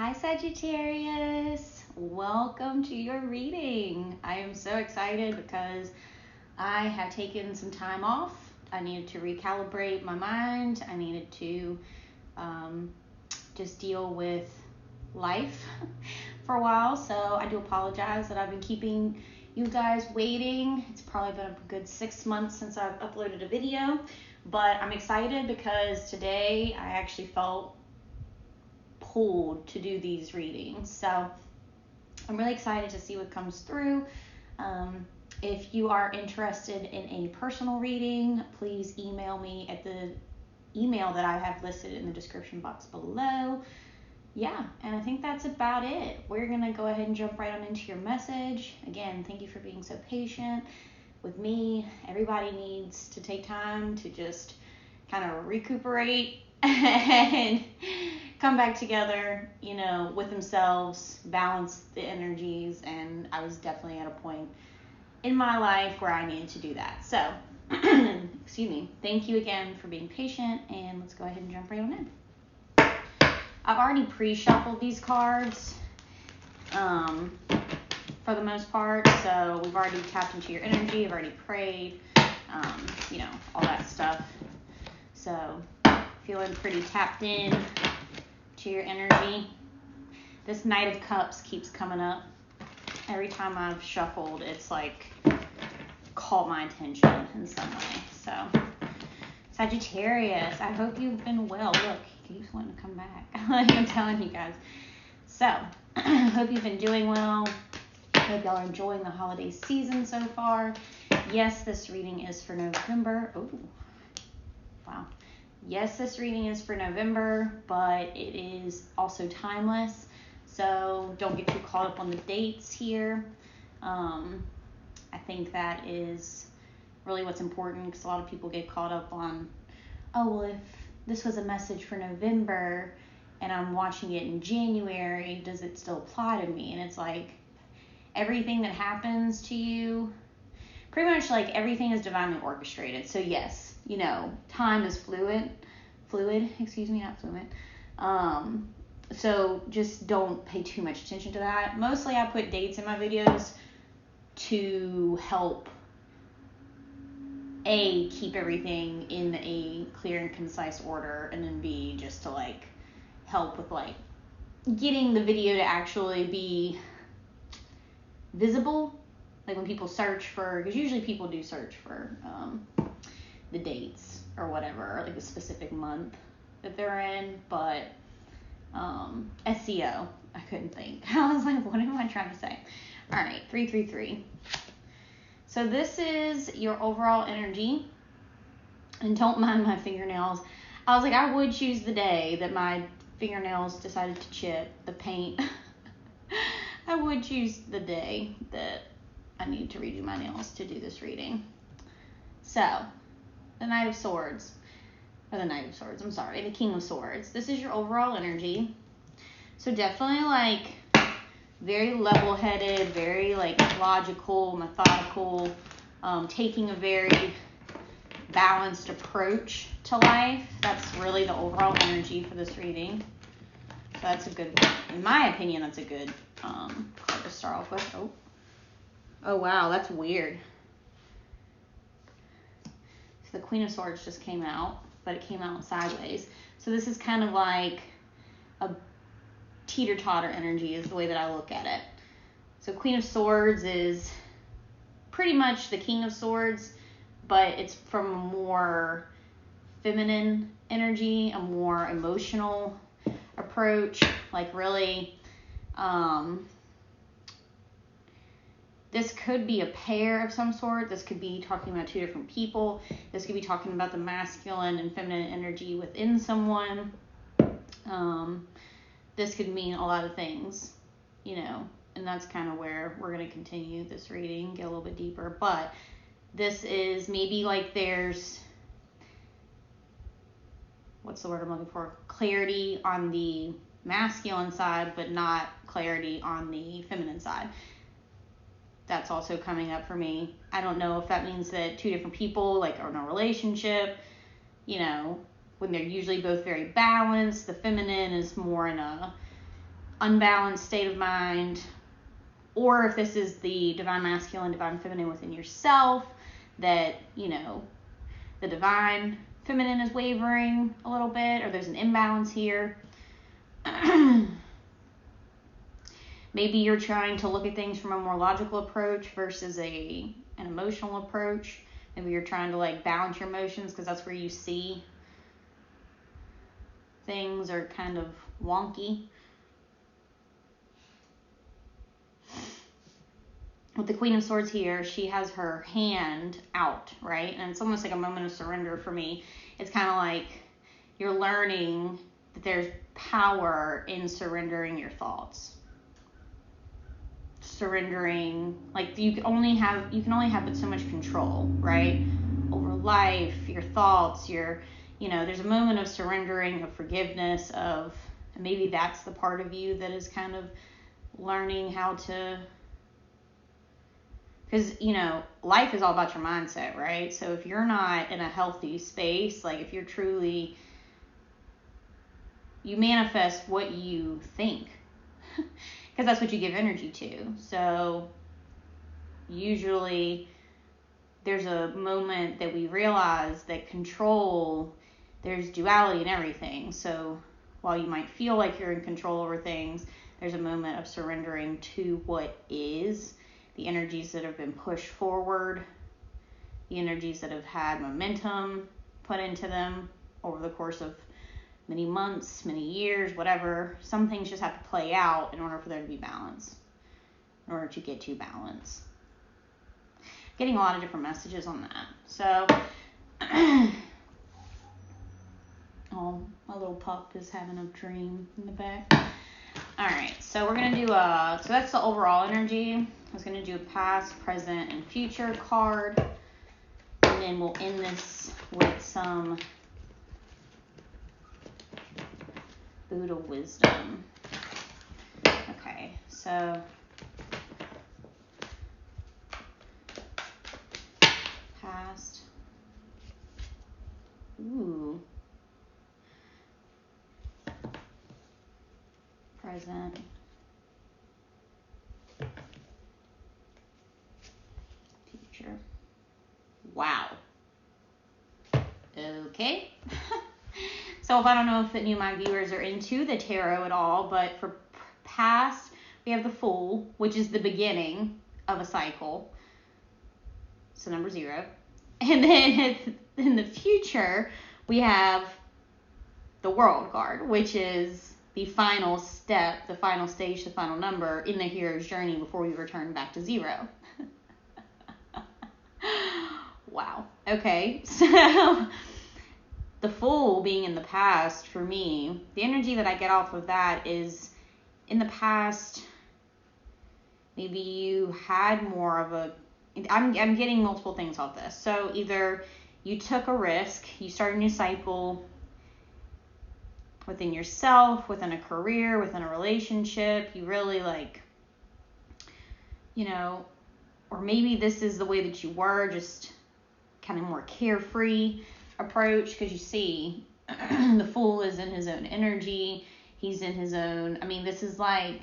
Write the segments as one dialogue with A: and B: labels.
A: Hi Sagittarius, welcome to your reading. I am so excited because I have taken some time off. I needed to recalibrate my mind. I needed to just deal with life for a while. So I do apologize that I've been keeping you guys waiting. It's probably been a good 6 months since I've uploaded a video, but I'm excited because today I actually felt pulled to do these readings. So I'm really excited to see what comes through. If you are interested in a personal reading, please email me at the email that I have listed in the description box below. Yeah, and I think that's about it. We're going to go ahead and jump right on into your message. Again, thank you for being so patient with me. Everybody needs to take time to just kind of recuperate and come back together, with themselves, balance the energies, and I was definitely at a point in my life where I needed to do that. So, excuse me, thank you again for being patient, and let's go ahead and jump right on in. I've already pre-shuffled these cards for the most part, so we've already tapped into your energy, I've already prayed, all that stuff. So, feeling pretty tapped in to your energy. This Knight of Cups keeps coming up. Every time I've shuffled, it's like caught my attention in some way. So, Sagittarius, I hope you've been well. Look, he keeps wanting to come back. I'm telling you guys. So, hope you've been doing well. Hope y'all are enjoying the holiday season so far. Yes, this reading is for November. Oh, wow. Yes, this reading is for November, but it is also timeless. So don't get too caught up on the dates here. I think that is really what's important, because a lot of people get caught up on, if this was a message for November and I'm watching it in January, does it still apply to me? And it's like everything that happens to you, pretty much like everything is divinely orchestrated. So yes, time is fluid, not fluent. So just don't pay too much attention to that. Mostly I put dates in my videos to help A, keep everything in a clear and concise order, and then B, just to help with getting the video to actually be visible. Like when people search for, because usually people do search for the dates or whatever, or a specific month that they're in, but SEO, I couldn't think. I was like, what am I trying to say? All right, 333. So this is your overall energy, and don't mind my fingernails. I was like, I would choose the day that my fingernails decided to chip the paint. I would choose the day that I need to redo my nails to do this reading. So, the Knight of Swords. The King of Swords. This is your overall energy. So definitely very level-headed, very logical, methodical, taking a very balanced approach to life. That's really the overall energy for this reading. So that's a good, in my opinion, that's a good card to start off with. Oh wow, that's weird. So the Queen of Swords just came out, but it came out sideways. So this is kind of like a teeter-totter energy is the way that I look at it. So Queen of Swords is pretty much the King of Swords, but it's from a more feminine energy, a more emotional approach. Really, this could be a pair of some sort. This could be talking about two different people. This could be talking about the masculine and feminine energy within someone. This could mean a lot of things, and that's kind of where we're going to continue this reading, get a little bit deeper. But this is maybe there's, what's the word I'm looking for? Clarity on the masculine side, but not clarity on the feminine side. That's also coming up for me. I don't know if that means that two different people are in a relationship, when they're usually both very balanced. The feminine is more in a unbalanced state of mind, or if this is the divine masculine, divine feminine within yourself, that, you know, the divine feminine is wavering a little bit, or there's an imbalance here. Maybe you're trying to look at things from a more logical approach versus an emotional approach. Maybe you're trying to like balance your emotions because that's where you see things are kind of wonky. With the Queen of Swords here, she has her hand out, right? And it's almost like a moment of surrender for me. It's kind of like you're learning that there's power in surrendering your thoughts. Surrendering, like you can only have but so much control, right? Over life, your thoughts, there's a moment of surrendering, of forgiveness, and maybe that's the part of you that is kind of learning how to, because, life is all about your mindset, right? So if you're not in a healthy space, like if you're truly, you manifest what you think. Because that's what you give energy to. So usually there's a moment that we realize that control, there's duality in everything. So while you might feel like you're in control over things, there's a moment of surrendering to what is, the energies that have been pushed forward, the energies that have had momentum put into them over the course of many months, many years, whatever. Some things just have to play out in order for there to be balance, in order to get to balance. Getting a lot of different messages on that. So, oh, my little pup is having a dream in the back. All right, so we're going to do so that's the overall energy. I was going to do a past, present, and future card. And then we'll end this with some Buddha wisdom. Okay, so past. Ooh. Present. Future. Wow. Okay. So if I don't know if any of my viewers are into the tarot at all, but for past, we have the Fool, which is the beginning of a cycle. So number 0. And then in the future, we have the World card, which is the final step, the final stage, the final number in the hero's journey before we return back to 0. Wow. Okay. So the Fool being in the past, for me, the energy that I get off of that is, in the past, maybe you had more of a, I'm getting multiple things off this. So either you took a risk, you started a new cycle within yourself, within a career, within a relationship, you really or maybe this is the way that you were, just kind of more carefree approach, because you see the Fool is in his own energy, he's in his own, this is like,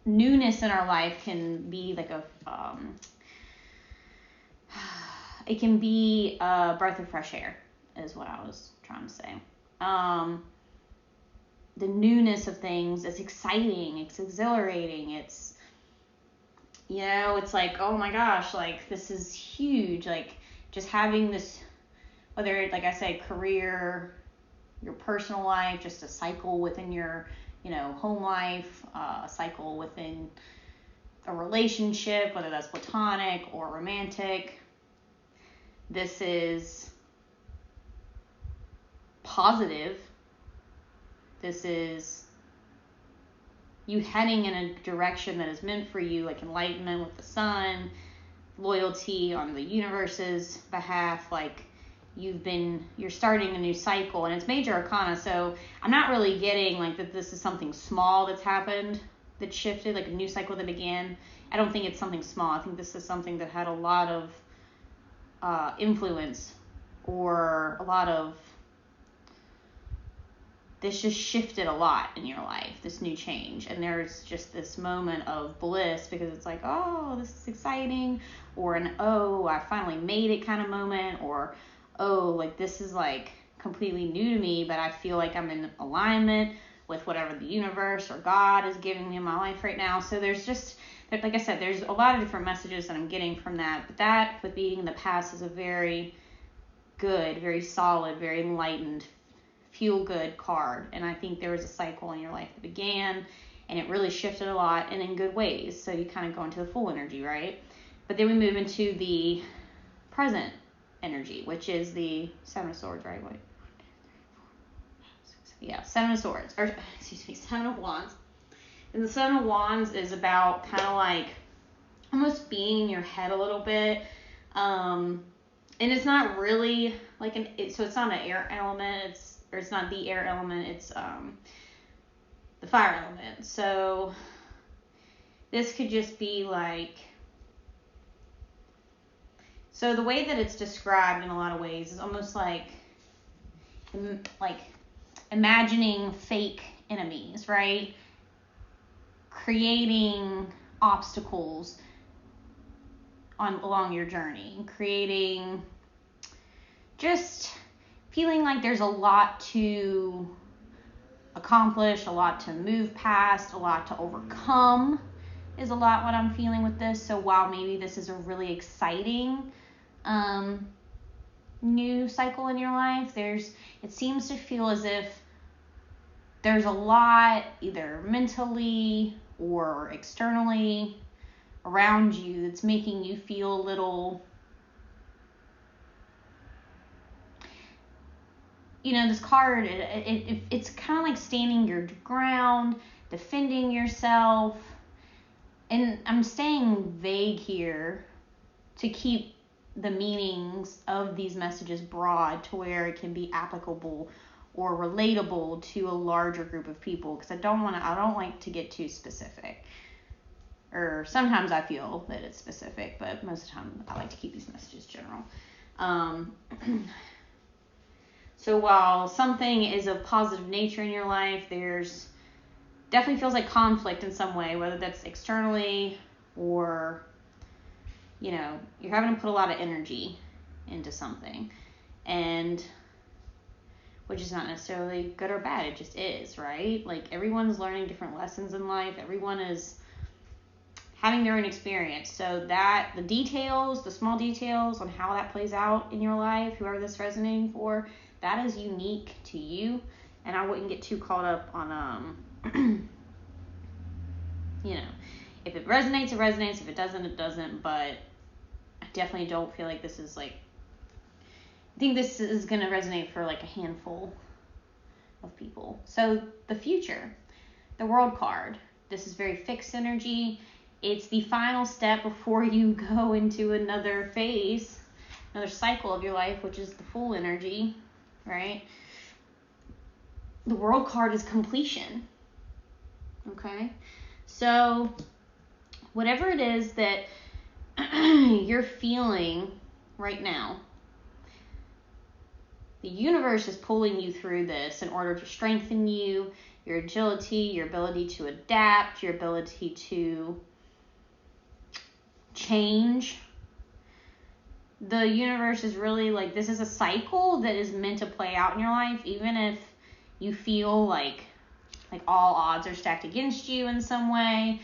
A: newness in our life can be like it can be a breath of fresh air, is what I was trying to say. The newness of things is exciting, it's exhilarating, it's, it's like, oh my gosh, like this is huge, like just having this, whether, like I said, career, your personal life, just a cycle within your, home life, a cycle within a relationship, whether that's platonic or romantic. This is positive. This is you heading in a direction that is meant for you, like enlightenment with the sun, loyalty on the universe's behalf, like you're starting a new cycle, and it's major arcana, so I'm not really getting like that this is something small that's happened, that shifted, like a new cycle that began. I don't think it's something small. I think this is something that had a lot of influence, or a lot of this just shifted a lot in your life, this new change. And there's just this moment of bliss because it's like, oh, this is exciting, or an, oh, I finally made it kind of moment, or, oh, like this is like completely new to me, but I feel like I'm in alignment with whatever the universe or God is giving me in my life right now. So there's just, like I said, there's a lot of different messages that I'm getting from that. But that, with being in the past, is a very good, very solid, very enlightened, feel-good card. And I think there was a cycle in your life that began, and it really shifted a lot, and in good ways. So you kind of go into the full energy, right? But then we move into the present energy, which is the Seven of Swords, right? Wait. Yeah, Seven of Swords, or excuse me, Seven of Wands. And the Seven of Wands is about kind of like almost being in your head a little bit. And it's not really like so it's not an air element, it's not the air element, it's the fire element. So this could just be like, so the way that it's described in a lot of ways is almost like imagining fake enemies, right? Creating obstacles along your journey, creating, just feeling like there's a lot to accomplish, a lot to move past, a lot to overcome is a lot what I'm feeling with this. So while maybe this is a really exciting new cycle in your life, it seems to feel as if there's a lot, either mentally or externally around you, that's making you feel a little, this card, it's kind of like standing your ground, defending yourself. And I'm staying vague here to keep the meanings of these messages broad to where it can be applicable or relatable to a larger group of people, because I don't like to get too specific. Or sometimes I feel that it's specific, but most of the time I like to keep these messages general. So while something is of positive nature in your life, there's definitely feels like conflict in some way, whether that's externally or, you're having to put a lot of energy into something. And which is not necessarily good or bad, it just is, right? Like, everyone's learning different lessons in life. Everyone is having their own experience. So that the details, the small details on how that plays out in your life, whoever this is resonating for, that is unique to you. And I wouldn't get too caught up on, if it resonates, it resonates. If it doesn't, it doesn't. But I definitely don't feel like this is like, I think this is going to resonate for like a handful of people. So the future, the World card, this is very fixed energy. It's the final step before you go into another phase, another cycle of your life, which is the full energy, right? The World card is completion. Okay? So whatever it is that you're feeling right now, the universe is pulling you through this in order to strengthen you, your agility, your ability to adapt, your ability to change. The universe is really like, this is a cycle that is meant to play out in your life, even if you feel like all odds are stacked against you in some way.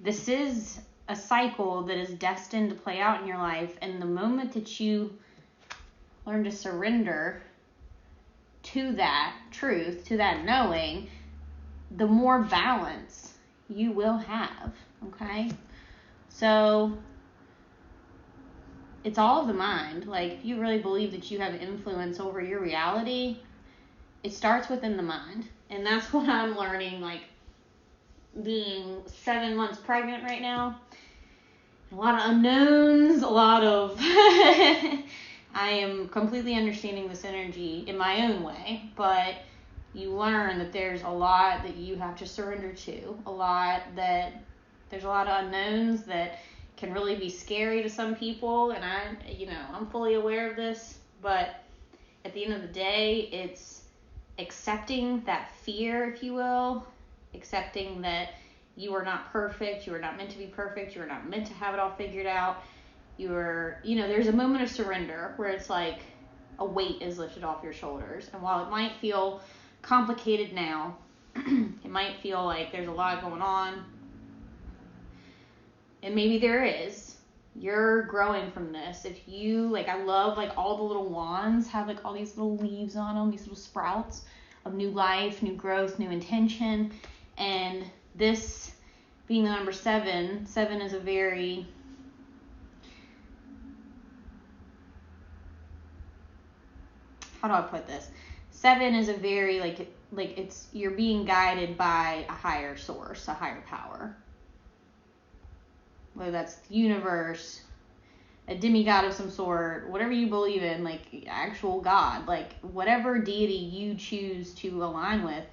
A: This is a cycle that is destined to play out in your life, and the moment that you learn to surrender to that truth, to that knowing, the more balance you will have, okay? So it's all of the mind. Like, if you really believe that you have influence over your reality, it starts within the mind. And that's what I'm learning, like, being 7 months pregnant right now. A lot of unknowns, a lot of I am completely understanding this energy in my own way, but you learn that there's a lot that you have to surrender to, there's a lot of unknowns that can really be scary to some people, and I'm fully aware of this, but at the end of the day, it's accepting that fear, if you will, accepting that you are not perfect, you are not meant to be perfect, you are not meant to have it all figured out. There's a moment of surrender where it's like a weight is lifted off your shoulders. And while it might feel complicated now, it might feel like there's a lot going on, and maybe there is, you're growing from this. If you, like, I love, like, all the little wands have, like, all these little leaves on them, these little sprouts of new life, new growth, new intention. And this being the number 7 is a very, how do I put this? 7 is a very, like it's, you're being guided by a higher source, a higher power. Whether that's the universe, a demigod of some sort, whatever you believe in, like actual God, like whatever deity you choose to align with,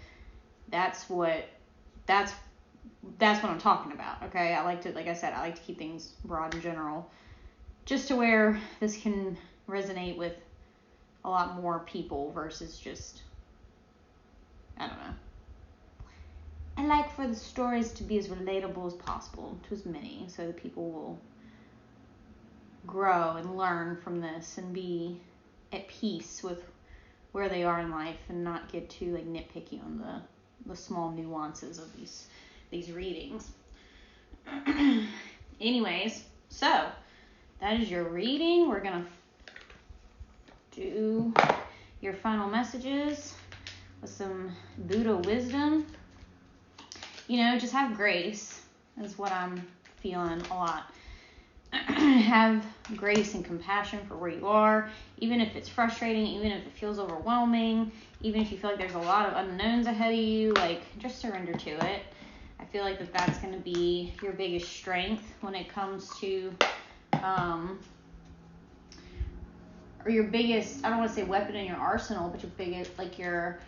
A: that's what I'm talking about. Okay, I like to keep things broad and general, just to where this can resonate with a lot more people versus just, I don't know. I like for the stories to be as relatable as possible to as many, so that people will grow and learn from this and be at peace with where they are in life and not get too like nitpicky on the small nuances of these readings. Anyways, so that is your reading. We're gonna do your final messages with some Buddha wisdom. Just have grace is what I'm feeling a lot. Have grace and compassion for where you are, even if it's frustrating, even if it feels overwhelming, even if you feel like there's a lot of unknowns ahead of you, like, just surrender to it. I feel like that's going to be your biggest strength when it comes to, or your biggest, I don't want to say weapon in your arsenal, but your biggest, like your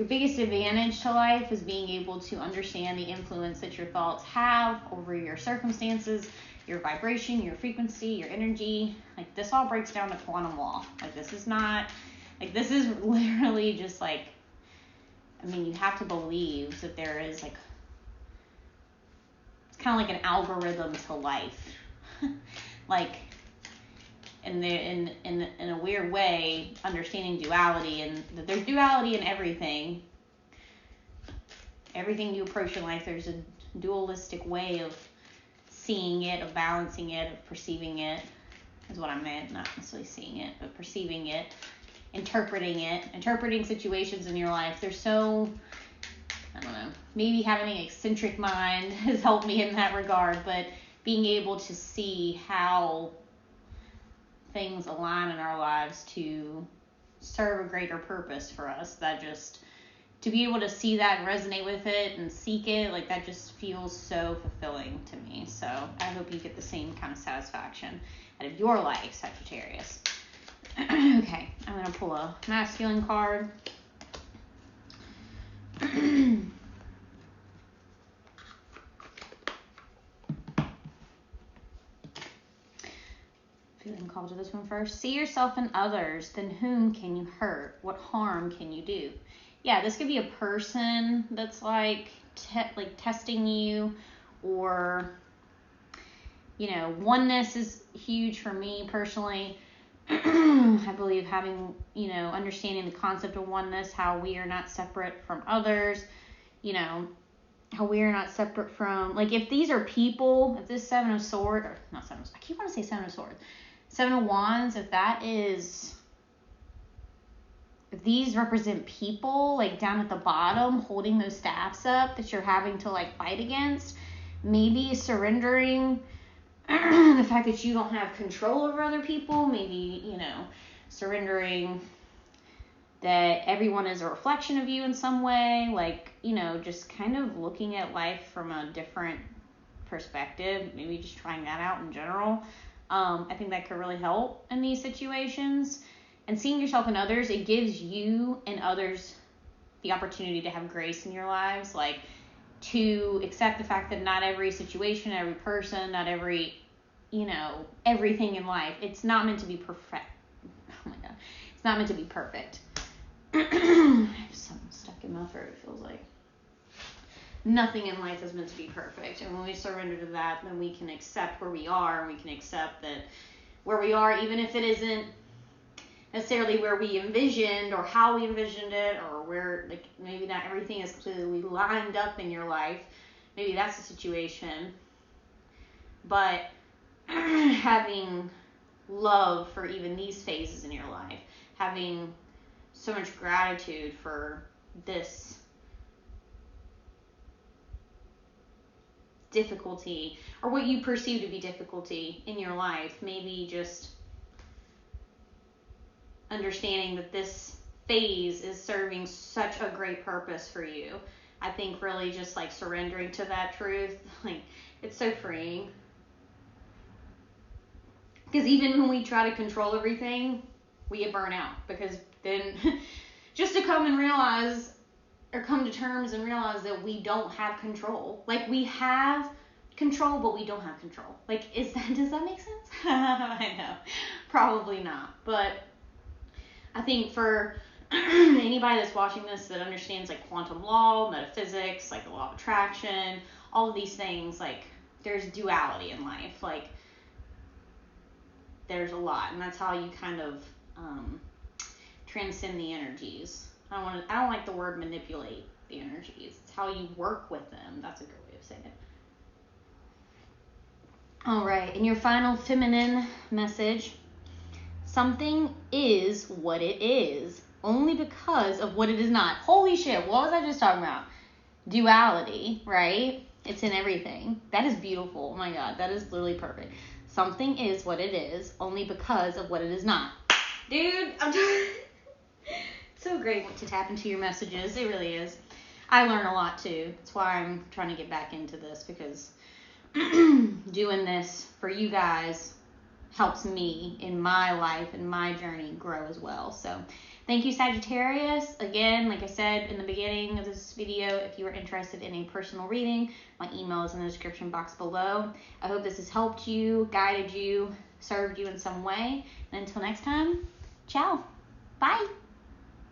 A: biggest advantage to life is being able to understand the influence that your thoughts have over your circumstances, your vibration, your frequency, your energy. Like, this all breaks down to quantum law. Like, this is literally just like, you have to believe that there is like, it's kind of like an algorithm to life. Like, in a weird way, understanding duality, and that there's duality in everything. Everything you approach in life, there's a dualistic way of seeing it, of balancing it, of perceiving it, is what I meant. Not necessarily seeing it, but perceiving it, interpreting situations in your life. They're so, I don't know, maybe having an eccentric mind has helped me in that regard, but being able to see how things align in our lives to serve a greater purpose for us, that just, to be able to see that and resonate with it and seek it, like, that just feels so fulfilling to me. So I hope you get the same kind of satisfaction out of your life, Sagittarius. Okay, I'm going to pull a masculine card. Feeling called to this one first. See yourself in others. Then whom can you hurt? What harm can you do? Yeah, this could be a person that's like testing you, or oneness is huge for me personally. I believe having, understanding the concept of oneness, how we are not separate from others, how we are not separate from, like, if these are people, if this Seven of Swords, or not Seven of, I keep wanting to say Seven of Swords, Seven of Wands, if these represent people, like, down at the bottom, holding those staffs up that you're having to, like, fight against, maybe surrendering the fact that you don't have control over other people, maybe, surrendering that everyone is a reflection of you in some way, like, just kind of looking at life from a different perspective, maybe just trying that out in general. I think that could really help in these situations. And seeing yourself in others, it gives you and others the opportunity to have grace in your lives, like, to accept the fact that not every situation, every person, not every, everything in life, it's not meant to be perfect. Oh my God. It's not meant to be perfect. I have something stuck in my throat, it feels like. Nothing in life is meant to be perfect. And when we surrender to that, then we can accept where we are, and we can accept that where we are, even if it isn't necessarily where we envisioned or how we envisioned it, or where, like, maybe not everything is completely lined up in your life. Maybe that's the situation. But having love for even these phases in your life, having so much gratitude for this difficulty, or what you perceive to be difficulty in your life, maybe just understanding that this phase is serving such a great purpose for you. I think really just like surrendering to that truth, like, it's so freeing. Because even when we try to control everything, we get burnt out. Because then just to come and realize, or come to terms and realize that we don't have control. Like, we have control, but we don't have control. Like, does that make sense? I know. Probably not. But I think for anybody that's watching this that understands like quantum law, metaphysics, like the law of attraction, all of these things, like, there's duality in life. Like, there's a lot, and that's how you kind of transcend the energies. I don't like the word manipulate the energies. It's how you work with them. That's a good way of saying it. All right, and your final feminine message: something is what it is, only because of what it is not. Holy shit, what was I just talking about? Duality, right? It's in everything. That is beautiful. Oh my God, that is literally perfect. Something is what it is, only because of what it is not. Dude, it's so great to tap into your messages. It really is. I learn a lot too. That's why I'm trying to get back into this, because doing this for you guys helps me in my life and my journey grow as well. So thank you, Sagittarius. Again, like I said in the beginning of this video, if you are interested in a personal reading, my email is in the description box below. I hope this has helped you, guided you, served you in some way. And until next time, ciao. Bye.